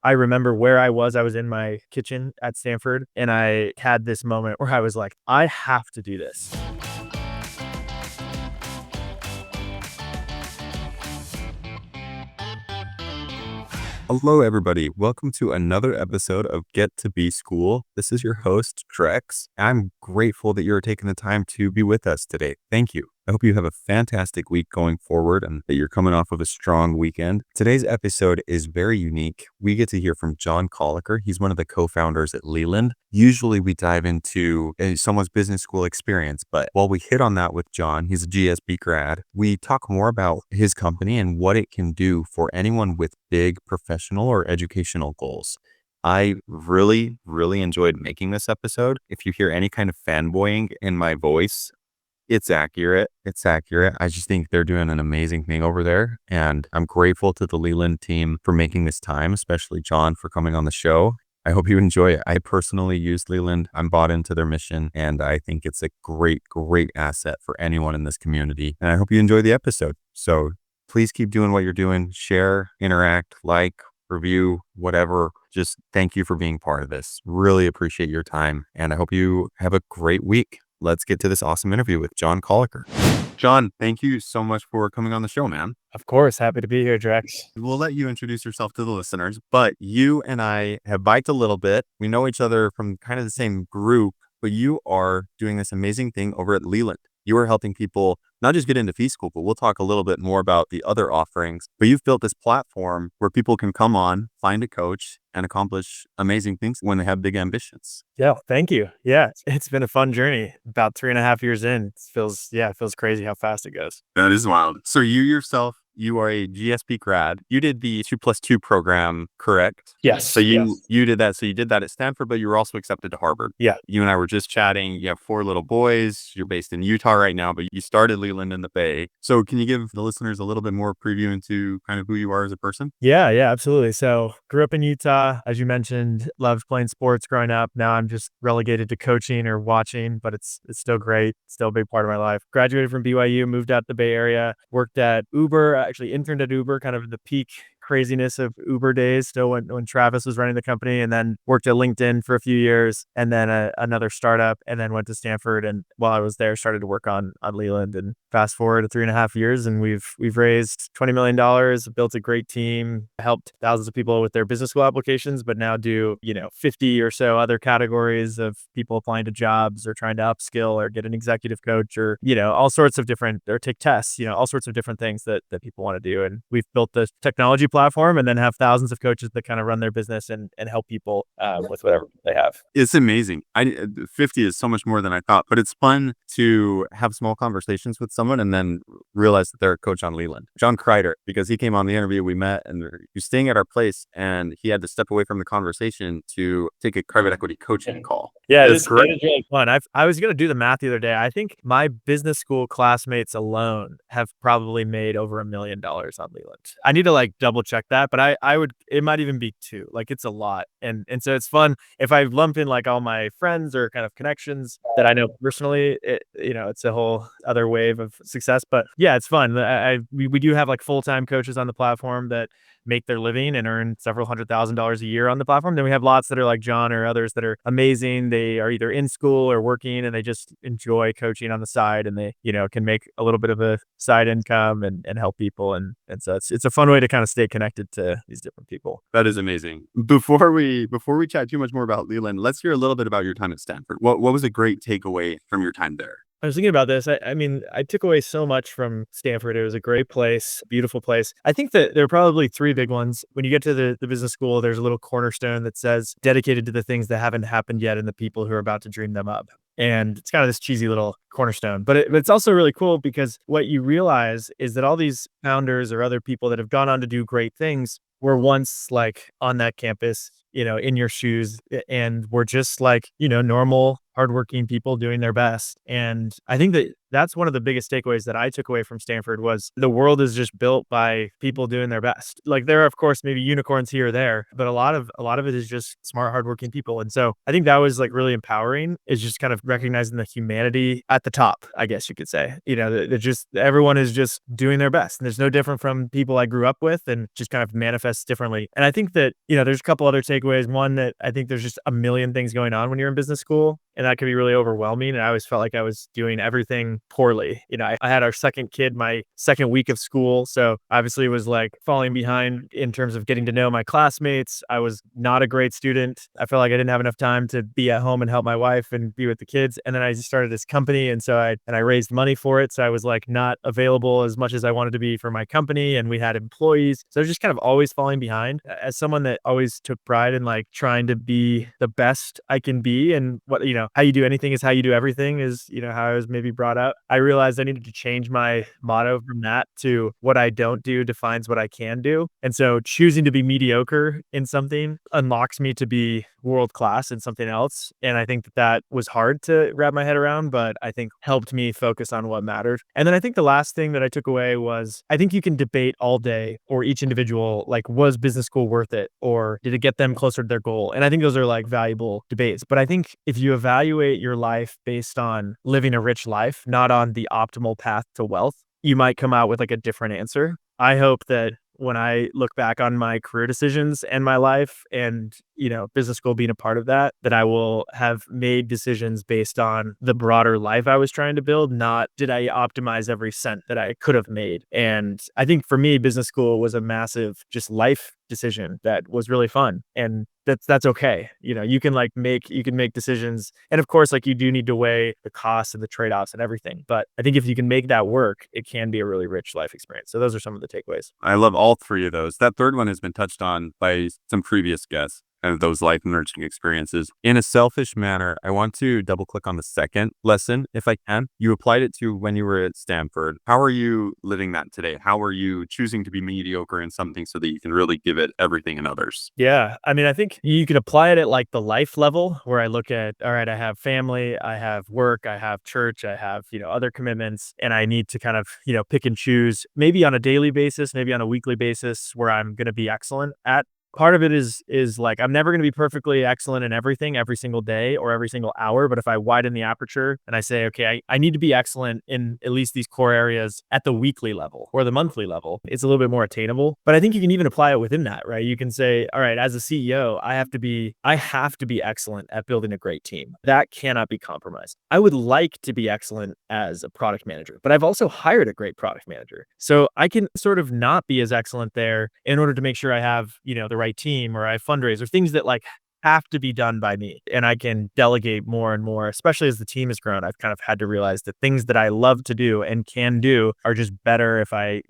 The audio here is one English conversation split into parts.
I remember where I was. I was in my kitchen at Stanford, and I had this moment where I was like, I have to do this. Hello, everybody. Welcome to another episode of Get to Be School. This is your host, Drex. I'm grateful that you're taking the time to be with us today. Thank you. I hope you have a fantastic week going forward and that you're coming off of a strong weekend. Today's episode is very unique. We get to hear from John Koelliker. He's one of the co-founders at Leland. Usually we dive into someone's business school experience, but while we hit on that with John, he's a GSB grad, we talk more about his company and what it can do for anyone with big professional or educational goals. I really enjoyed making this episode. If you hear any kind of fanboying in my voice, it's accurate. It's accurate. I just think they're doing an amazing thing over there. And I'm grateful to the Leland team for making this time, especially John for coming on the show. I hope you enjoy it. I personally use Leland. I'm bought into their mission, and I think it's a great asset for anyone in this community. And I hope you enjoy the episode. So please keep doing what you're doing. Share, interact, like, review, whatever. Just thank you for being part of this. Really appreciate your time. And I hope you have a great week. Let's get to this awesome interview with John Koelliker. John, thank you so much for coming on the show, man. Of course, happy to be here, Drex. We'll let you introduce yourself to the listeners, but you and I have biked a little bit. We know each other from kind of the same group, but you are doing this amazing thing over at Leland. You are helping people not just get into fee school, but we'll talk a little bit more about the other offerings. But you've built this platform where people can come on, find a coach, and accomplish amazing things when they have big ambitions. Yeah, thank you. Yeah, it's been a fun journey. About 3.5 years in, it feels crazy how fast it goes. That is wild. So you yourself, you are a GSB grad. You did the 2+2 program, correct? Yes. So you did that. So you did that at Stanford, but you were also accepted to Harvard. Yeah. You and I were just chatting. You have 4 little boys. You're based in Utah right now, but you started Leland in the Bay. So can you give the listeners a little bit more preview into kind of who you are as a person? Yeah, absolutely. So grew up in Utah, as you mentioned, loved playing sports growing up. Now I'm just relegated to coaching or watching, but it's still great. Still a big part of my life. Graduated from BYU, moved out to the Bay Area, worked at Uber, actually interned at Uber, kind of the peak craziness of Uber days, still when Travis was running the company, and then worked at LinkedIn for a few years, and then another startup, and then went to Stanford. And while I was there, started to work on Leland. And fast forward to 3.5 years, and we've raised $20 million, built a great team, helped thousands of people with their business school applications, but now do 50 or so other categories of people applying to jobs or trying to upskill or get an executive coach or all sorts of different, or take tests, all sorts of different things that people want to do. And we've built the technology platform and then have thousands of coaches that kind of run their business and help people with whatever they have. It's amazing. 50 is so much more than I thought, but it's fun to have small conversations with someone and then realize that they're a coach on Leland. John Koelliker, because he came on the interview, we met and he was staying at our place and he had to step away from the conversation to take a private equity coaching call. Yeah, it is really fun. I was going to do the math the other day. I think my business school classmates alone have probably made over $1 million on Leland. I need to double check that, but it might even be 2. It's a lot. And so it's fun if I lump in all my friends or kind of connections that I know personally, it's a whole other wave of success. But yeah, it's fun. We do have full-time coaches on the platform that make their living and earn several $100,000s a year on the platform. Then we have lots that are like John or others that are amazing. They are either in school or working and they just enjoy coaching on the side, and they, can make a little bit of a side income and help people. And so it's a fun way to kind of stay connected to these different people. That is amazing. Before we chat too much more about Leland, let's hear a little bit about your time at Stanford. What was a great takeaway from your time there? I was thinking about this. I mean, I took away so much from Stanford. It was a great place, beautiful place. I think that there are probably 3 big ones. When you get to the business school, there's a little cornerstone that says dedicated to the things that haven't happened yet and the people who are about to dream them up. And it's kind of this cheesy little cornerstone, but it's also really cool because what you realize is that all these founders or other people that have gone on to do great things were once on that campus, in your shoes, and were just normal, hardworking people doing their best. And I think that that's one of the biggest takeaways that I took away from Stanford was the world is just built by people doing their best. There are, of course, maybe unicorns here or there, but a lot of it is just smart, hardworking people. And so I think that was really empowering, is just kind of recognizing the humanity at the top, I guess you could say. That just everyone is just doing their best. And there's no different from people I grew up with, and just kind of manifest manifests differently. And I think that, there's a couple other takeaways. One, that I think there's just a million things going on when you're in business school, and that can be really overwhelming. And I always felt like I was doing everything poorly. I had our second kid my second week of school. So obviously it was like falling behind in terms of getting to know my classmates. I was not a great student. I felt like I didn't have enough time to be at home and help my wife and be with the kids. And then I just started this company. And so I raised money for it. So I was like not available as much as I wanted to be for my company. And we had employees. So I was just kind of always falling behind. As someone that always took pride in like trying to be the best I can be, and what, how you do anything is how you do everything, is, how I was maybe brought up. I realized I needed to change my motto from that to what I don't do defines what I can do. And so choosing to be mediocre in something unlocks me to be world class in something else. And I think that was hard to wrap my head around, but I think helped me focus on what mattered. And then I think the last thing that I took away was, I think you can debate all day, or each individual, like, was business school worth it? Or did it get them closer to their goal? And I think those are like valuable debates. But I think if you evaluate your life based on living a rich life, not on the optimal path to wealth, you might come out with like a different answer. I hope that when I look back on my career decisions and my life, and, business school being a part of that, that I will have made decisions based on the broader life I was trying to build, not did I optimize every cent that I could have made. And I think for me, business school was a massive just life decision that was really fun. And that's okay. You can make decisions. And of course, like, you do need to weigh the costs and the trade-offs and everything. But I think if you can make that work, it can be a really rich life experience. So those are some of the takeaways. I love all three of those. That third one has been touched on by some previous guests, and those life enriching experiences. In a selfish manner, I want to double click on the second lesson, if I can. You applied it to when you were at Stanford. How are you living that today? How are you choosing to be mediocre in something so that you can really give it everything in others? Yeah. I mean, I think you could apply it at like the life level, where I look at, all right, I have family, I have work, I have church, I have, other commitments, and I need to kind of, pick and choose, maybe on a daily basis, maybe on a weekly basis, where I'm going to be excellent at. Part of it is like, I'm never going to be perfectly excellent in everything every single day or every single hour. But if I widen the aperture and I say, okay, I need to be excellent in at least these core areas at the weekly level or the monthly level, it's a little bit more attainable. But I think you can even apply it within that, right? You can say, all right, as a CEO, I have to be excellent at building a great team. That cannot be compromised. I would like to be excellent as a product manager, but I've also hired a great product manager. So I can sort of not be as excellent there in order to make sure I have, the right team, or I fundraise, or things that like have to be done by me. And I can delegate more and more, especially as the team has grown. I've kind of had to realize that things that I love to do and can do are just better if I,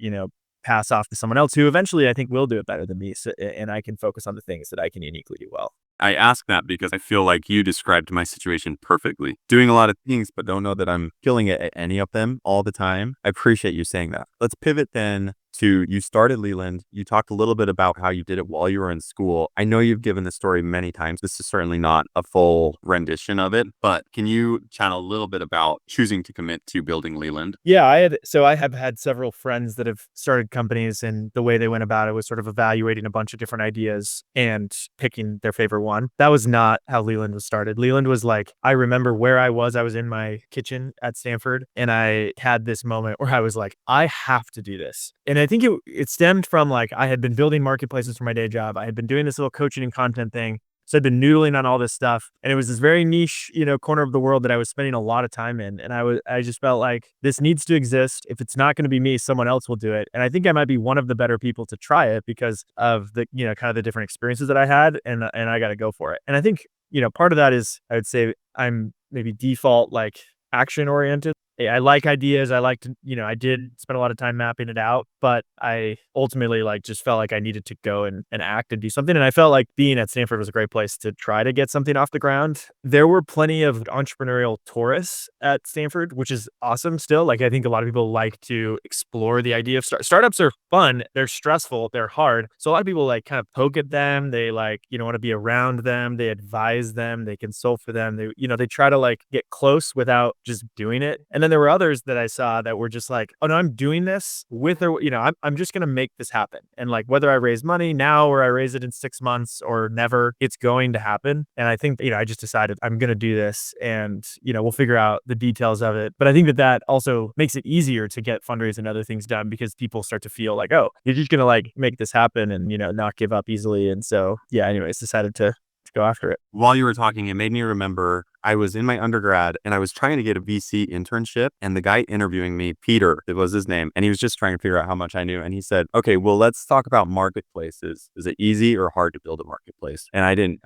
pass off to someone else who eventually I think will do it better than me. So, and I can focus on the things that I can uniquely do well. I ask that because I feel like you described my situation perfectly. Doing a lot of things, but don't know that I'm killing it at any of them all the time. I appreciate you saying that. Let's pivot then to, you started Leland. You talked a little bit about how you did it while you were in school. I know you've given the story many times. This is certainly not a full rendition of it, but can you chat a little bit about choosing to commit to building Leland? Yeah, I have had several friends that have started companies, and the way they went about it was sort of evaluating a bunch of different ideas and picking their favorite one. That was not how Leland was started. Leland was like, I remember where I was in my kitchen at Stanford, and I had this moment where I was like, I have to do this. And I think it stemmed from, like, I had been building marketplaces for my day job. I had been doing this little coaching and content thing. So I'd been noodling on all this stuff, and it was this very niche, corner of the world that I was spending a lot of time in. And I just felt like this needs to exist. If it's not going to be me, someone else will do it. And I think I might be one of the better people to try it because of the, kind of the different experiences that I had, and I got to go for it. And I think, part of that is, I would say I'm maybe default, like, action oriented. I like ideas. I like to, I did spend a lot of time mapping it out, but I ultimately just felt like I needed to go and act and do something. And I felt like being at Stanford was a great place to try to get something off the ground. There were plenty of entrepreneurial tourists at Stanford, which is awesome still. Like, I think a lot of people like to explore the idea of startups are fun. They're stressful. They're hard. So a lot of people kind of poke at them. They want to be around them. They advise them. They consult for them. They try to get close without just doing it. And then then there were others that I saw that were just like, oh no, I'm doing this with, or, I'm just going to make this happen. And like, whether I raise money now or I raise it in 6 months or never, it's going to happen. And I think, I just decided I'm going to do this, and, we'll figure out the details of it. But I think that also makes it easier to get fundraising and other things done, because people start to feel like, oh, you're just going to like make this happen and, not give up easily. And so, yeah, anyways, decided to go after it. While you were talking, it made me remember I was in my undergrad and I was trying to get a VC internship, and the guy interviewing me, Peter, it was his name, and he was just trying to figure out how much I knew. And he said, okay, well, let's talk about marketplaces. Is it easy or hard to build a marketplace? And I didn't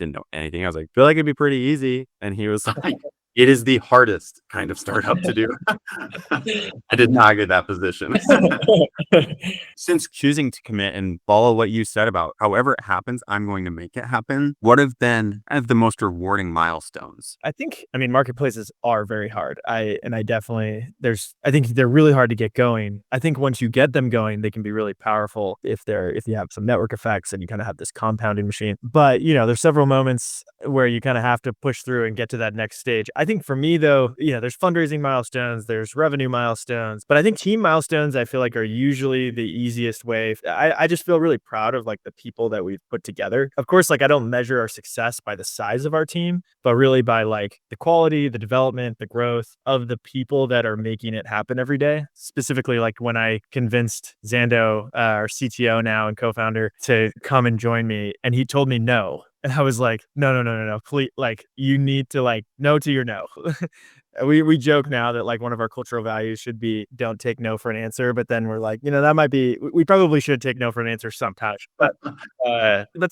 know anything. I was like, feel like it'd be pretty easy. And he was like, it is the hardest kind of startup to do. I did not get that position. Since choosing to commit and follow what you said about however it happens, I'm going to make it happen, what have been kind of the most rewarding milestones? I think, marketplaces are very hard. I think they're really hard to get going. I think once you get them going, they can be really powerful if you have some network effects and you kind of have this compounding machine. But, there's several moments where you kind of have to push through and get to that next stage. I think for me though, there's fundraising milestones, there's revenue milestones, but I think team milestones, I feel like, are usually the easiest way. I just feel really proud of like the people that we've put together. Of course, like I don't measure our success by the size of our team, but really by like the quality, the development, the growth of the people that are making it happen every day. Specifically, like when I convinced Zando, our CTO now and co-founder, to come and join me, and he told me no. And I was like, no, please, like, you need to like, no to your no. We joke now that like one of our cultural values should be don't take no for an answer, but then we're like, that might be, we probably should take no for an answer sometimes. But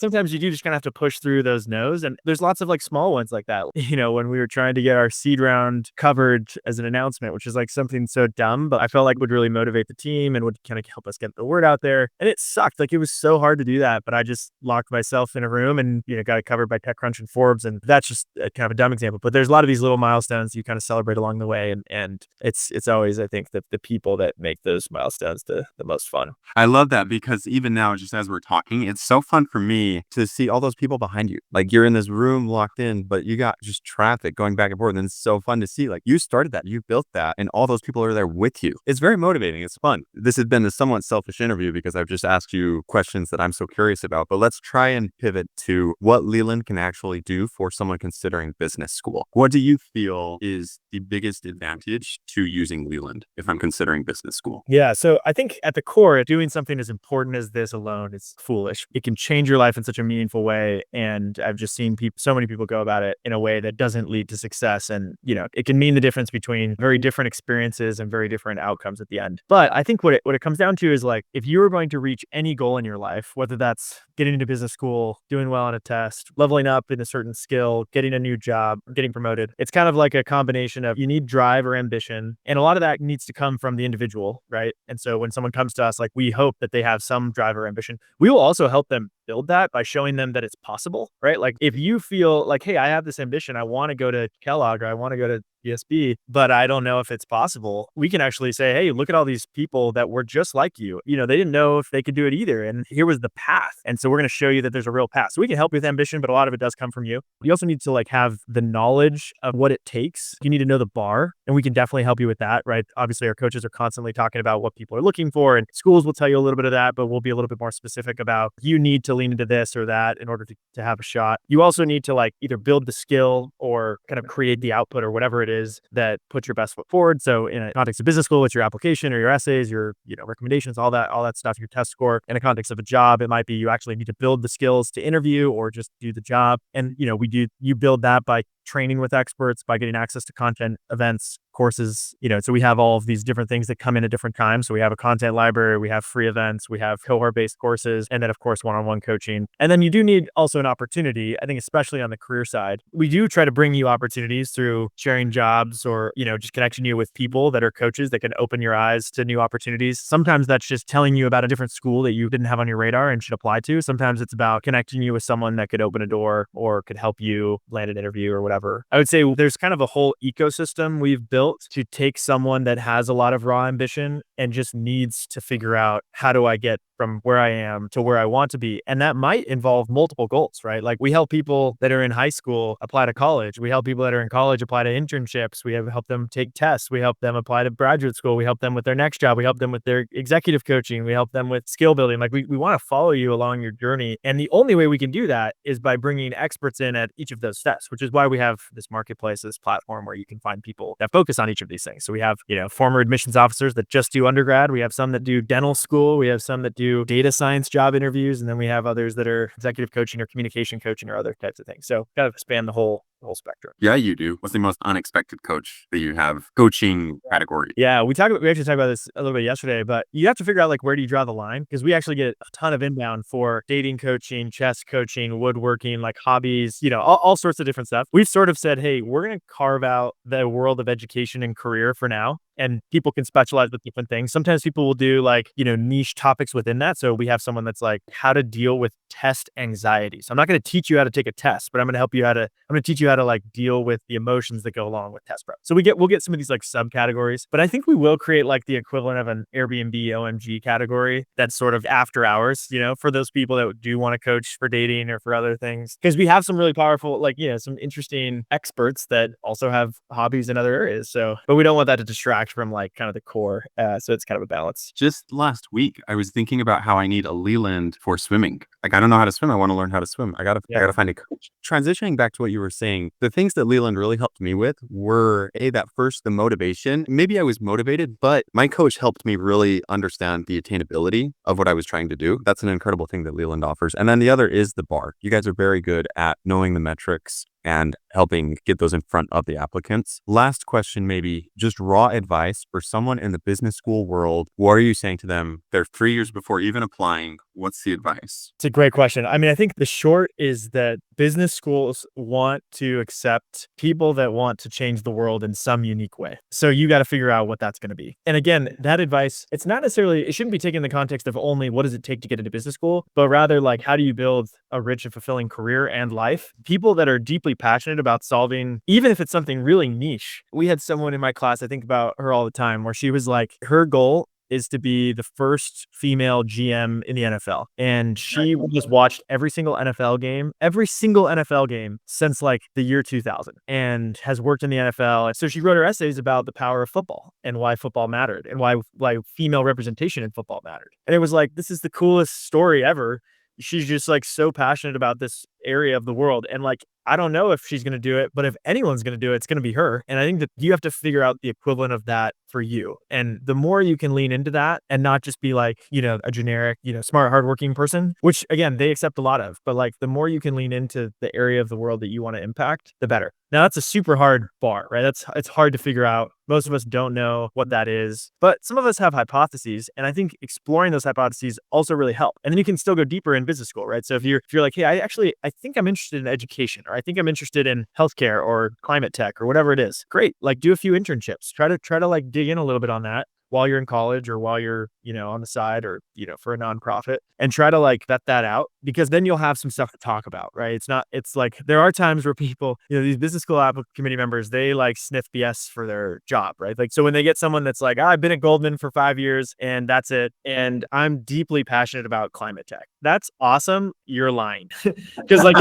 sometimes you do just kind of have to push through those no's. And there's lots of like small ones like that. When we were trying to get our seed round covered as an announcement, which is like something so dumb, but I felt like would really motivate the team and would kind of help us get the word out there. And it sucked. Like it was so hard to do that, but I just locked myself in a room and, got it covered by TechCrunch and Forbes. And that's just kind of a dumb example, but there's a lot of these little milestones you kind of celebrate along the way. And it's always, I think, the people that make those milestones the most fun. I love that, because even now, just as we're talking, it's so fun for me to see all those people behind you. Like you're in this room locked in, but you got just traffic going back and forth. And it's so fun to see, like, you started that, you built that, and all those people are there with you. It's very motivating. It's fun. This has been a somewhat selfish interview because I've just asked you questions that I'm so curious about, but let's try and pivot to what Leland can actually do for someone considering business school. What do you feel is the biggest advantage to using Leland if I'm considering business school? Yeah. So I think at the core, doing something as important as this alone is foolish. It can change your life in such a meaningful way. And I've just seen so many people go about it in a way that doesn't lead to success. And, it can mean the difference between very different experiences and very different outcomes at the end. But I think what it comes down to is like, if you were going to reach any goal in your life, whether that's getting into business school, doing well on a test, leveling up in a certain skill, getting a new job, getting promoted, it's kind of like a combination of, you need drive or ambition. And a lot of that needs to come from the individual, right? And so when someone comes to us, like, we hope that they have some drive or ambition. We will also help them build that by showing them that it's possible, right? Like if you feel like, hey, I have this ambition, I want to go to Kellogg or I want to go to GSB, but I don't know if it's possible. We can actually say, hey, look at all these people that were just like you. They didn't know if they could do it either. And here was the path. And so we're going to show you that there's a real path. So we can help you with ambition, but a lot of it does come from you. You also need to like have the knowledge of what it takes. You need to know the bar, and we can definitely help you with that, right? Obviously, our coaches are constantly talking about what people are looking for, and schools will tell you a little bit of that, but we'll be a little bit more specific about you need to lean into this or that in order to have a shot. You also need to like either build the skill or kind of create the output or whatever it is that puts your best foot forward. So in a context of business school, it's your application or your essays, your recommendations, all that stuff, your test score. In a context of a job, it might be you actually need to build the skills to interview or just do the job. And you build that by training with experts, by getting access to content, events, courses, so we have all of these different things that come in at different times. So we have a content library, we have free events, we have cohort-based courses, and then of course, one-on-one coaching. And then you do need also an opportunity, I think, especially on the career side. We do try to bring you opportunities through sharing jobs or, just connecting you with people that are coaches that can open your eyes to new opportunities. Sometimes that's just telling you about a different school that you didn't have on your radar and should apply to. Sometimes it's about connecting you with someone that could open a door or could help you land an interview or whatever. I would say there's kind of a whole ecosystem we've built to take someone that has a lot of raw ambition and just needs to figure out, how do I get from where I am to where I want to be. And that might involve multiple goals, right? Like we help people that are in high school apply to college. We help people that are in college apply to internships. We have helped them take tests. We help them apply to graduate school. We help them with their next job. We help them with their executive coaching. We help them with skill building. Like we want to follow you along your journey. And the only way we can do that is by bringing experts in at each of those steps, which is why we have this marketplace, this platform where you can find people that focus on each of these things. So we have, former admissions officers that just do undergrad. We have some that do dental school. We have some that do data science job interviews. And then we have others that are executive coaching or communication coaching or other types of things. So kind of span the whole spectrum. Yeah, you do. What's the most unexpected coach that you have coaching category? Yeah, we actually talked about this a little bit yesterday, but you have to figure out like where do you draw the line? Because we actually get a ton of inbound for dating coaching, chess coaching, woodworking, like hobbies, all sorts of different stuff. We've sort of said, hey, we're going to carve out the world of education and career for now. And people can specialize with different things. Sometimes people will do like, niche topics within that. So we have someone that's like how to deal with test anxiety. So I'm not going to teach you how to take a test, but I'm going to teach you how to like deal with the emotions that go along with test prep. So we'll get some of these like subcategories, but I think we will create like the equivalent of an Airbnb OMG category that's sort of after hours, for those people that do want to coach for dating or for other things. Because we have some really powerful, like, some interesting experts that also have hobbies in other areas. So, but we don't want that to distract from like kind of the core. So it's kind of a balance. Just last week, I was thinking about how I need a Leland for swimming. Like, I don't know how to swim. I want to learn how to swim. I gotta find a coach. Transitioning back to what you were saying, the things that Leland really helped me with were the motivation. Maybe I was motivated, but my coach helped me really understand the attainability of what I was trying to do. That's an incredible thing that Leland offers. And then the other is the bar. You guys are very good at knowing the metrics and helping get those in front of the applicants. Last question, maybe just raw advice for someone in the business school world. What are you saying to them? They're 3 years before even applying. What's the advice? It's a great question. I mean, I think the short is that business schools want to accept people that want to change the world in some unique way. So you got to figure out what that's going to be. And again, that advice, it shouldn't be taken in the context of only what does it take to get into business school, but rather like, how do you build a rich and fulfilling career and life? People that are deeply passionate about solving, even if it's something really niche. We had someone in my class, I think about her all the time, where she was like, her goal is to be the first female GM in the NFL. And she just watched every single NFL game since like the year 2000 and has worked in the NFL. And so she wrote her essays about the power of football and why football mattered and why female representation in football mattered. And it was like, this is the coolest story ever. She's just like so passionate about this area of the world. And like, I don't know if she's going to do it, but if anyone's going to do it, it's going to be her. And I think that you have to figure out the equivalent of that for you. And the more you can lean into that and not just be like, a generic, smart, hardworking person, which again, they accept a lot of, but like the more you can lean into the area of the world that you want to impact, the better. Now that's a super hard bar, right? It's hard to figure out. Most of us don't know what that is, but some of us have hypotheses. And I think exploring those hypotheses also really help. And then you can still go deeper in business school, right? So if you're like, hey, I think I'm interested in education, or I think I'm interested in healthcare or climate tech or whatever it is. Great. Like do a few internships, try to like dig in a little bit on that while you're in college or while you're, on the side or, for a nonprofit, and try to like vet that out, because then you'll have some stuff to talk about, right? It's like, there are times where people, these business school committee members, they like sniff BS for their job, right? Like, so when they get someone that's like, I've been at Goldman for 5 years and that's it, and I'm deeply passionate about climate tech. That's awesome. You're lying. Because like,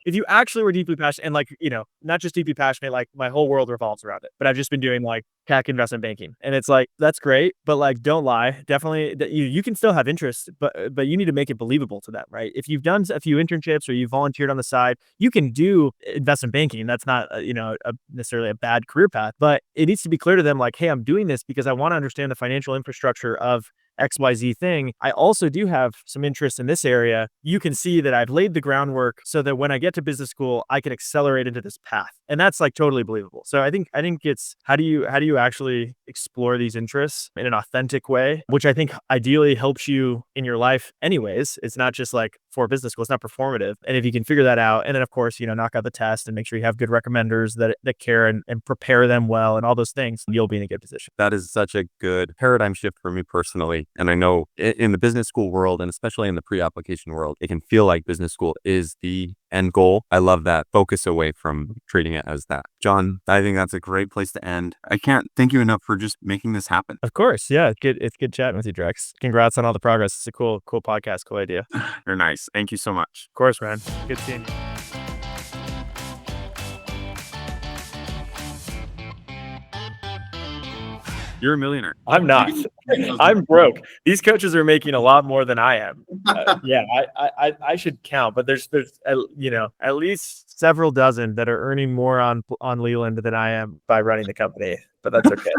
if you actually were deeply passionate and like, not just deeply passionate, like my whole world revolves around it, but I've just been doing like tech investment banking. And it's like, that's great, but like, don't lie. Definitely that you can still have interest, but you need to make it believable to them, right? If you've done a few internships or you volunteered on the side, you can do investment banking. That's not, necessarily a bad career path, but it needs to be clear to them like, hey, I'm doing this because I want to understand the financial infrastructure of XYZ thing. I also do have some interest in this area. You can see that I've laid the groundwork so that when I get to business school, I can accelerate into this path. And that's like totally believable. So I think it's how do you actually explore these interests in an authentic way, which I think ideally helps you in your life anyways. It's not just like for business school, it's not performative. And if you can figure that out, and then of course, knock out the test and make sure you have good recommenders that care and prepare them well and all those things, you'll be in a good position. That is such a good paradigm shift for me personally. And I know in the business school world, and especially in the pre-application world, it can feel like business school is the end goal. I love that focus away from treating it as that. John, I think that's a great place to end. I can't thank you enough for just making this happen. Of course. Yeah. It's good chatting with you, Drex. Congrats on all the progress. It's a cool podcast. Cool idea. You're nice. Thank you so much. Of course, man. Good seeing you. You're a millionaire. I'm not. I'm broke. These coaches are making a lot more than I am. Yeah, I should count, but there's at least several dozen that are earning more on Leland than I am by running the company. But that's okay.